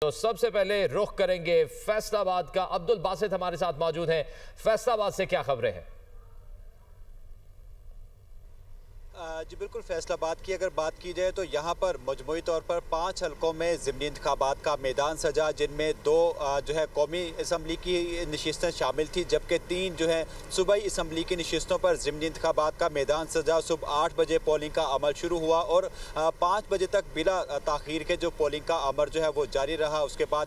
तो सबसे पहले रुख करेंगे फैसलाबाद का। अब्दुल बासित हमारे साथ मौजूद हैं। फैसलाबाद से क्या खबरें हैं? जी बिल्कुल, फैसलाबाद की अगर बात की जाए तो यहाँ पर मजमूई तौर पर 5 हलकों में ज़िमनी इंतखाबात का मैदान सजा, जिनमें 2 जो है कौमी असम्बली की नशिस्तें शामिल थी, जबकि 3 जो है सूबाई असम्बली की नशिस्तों पर ज़िमनी इंतखाबात का मैदान सजा। सुबह 8 बजे पोलिंग का अमल शुरू हुआ और 5 बजे तक बिला ताख़ीर के जो पोलिंग का अमल जो है वो जारी रहा। उसके बाद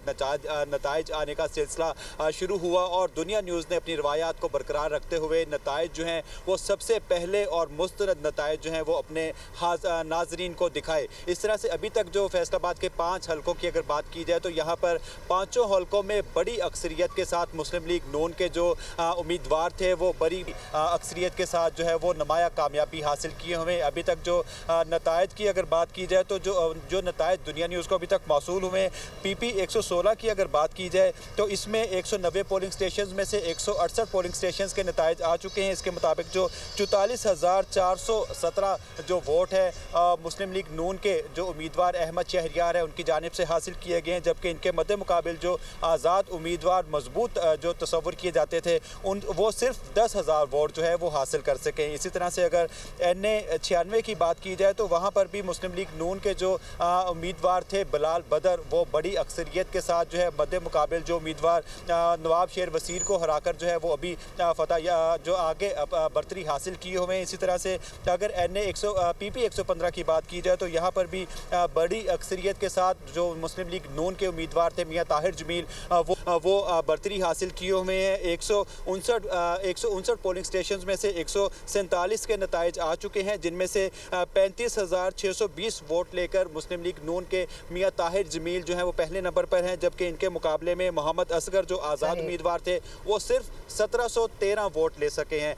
नताइज आने का सिलसिला शुरू हुआ और दुनिया न्यूज़ ने अपनी रवायात को बरकरार रखते हुए नताइज जो हैं वो सबसे पहले और मुस्तनद नताइज जो हैं वो अपने नाजरीन को दिखाए। इस तरह से अभी तक जो फैसलाबाद के 5 हलकों की अगर बात की जाए तो यहाँ पर 5 हलकों में बड़ी अक्सरियत के साथ मुस्लिम लीग नून के जो उम्मीदवार थे वो बड़ी अक्सरियत के साथ जो है वो नुमाया कामयाबी हासिल किए हुए। अभी तक जो नताइज की अगर बात की जाए तो जो नताइज दुनिया न्यूज़ को अभी तक मौसूल हुए, PP 116 की अगर बात की जाए तो इसमें 190 पोलिंग स्टेशन में से 168 पोलिंग स्टेशन के नताइज आ चुके हैं। इसके मुताबिक जो 44,417 जो वोट है मुस्लिम लीग नून के जो उम्मीदवार अहमद शहरियार है उनकी जानिब से हासिल किए गए हैं, जबकि इनके मद्दे मुकाबिल जो आज़ाद उम्मीदवार मजबूत जो तस्वुर किए जाते थे वो सिर्फ 10,000 वोट जो है वो हासिल कर सकें। इसी तरह से अगर NA 96 की बात की जाए तो वहाँ पर भी मुस्लिम लीग नून के जो उम्मीदवार थे बिलाल बदर, वो बड़ी अक्सरियत के साथ जो है मद्दे मुकाबिल जो उम्मीदवार नवाब शेर वसीर को हराकर जो है वो अभी फतह जो आगे बरतरी हासिल किए हुए हैं। इसी तरह से अगर PP 115 की बात की जाए तो यहाँ पर भी बड़ी अक्सरियत के साथ जो मुस्लिम लीग नून के उम्मीदवार थे मियां ताहिर जमील वो बरतरी हासिल किए हुए हैं। 159 पोलिंग स्टेशन में से 147 के नताइज आ चुके हैं, जिनमें से 35,620 वोट लेकर मुस्लिम लीग नून के मियां ताहिर जमील जो है वो पहले नंबर पर हैं, जबकि इनके मुकाबले में मोहम्मद असगर जो आज़ाद उम्मीदवार थे वो सिर्फ 1713 वोट ले सके हैं।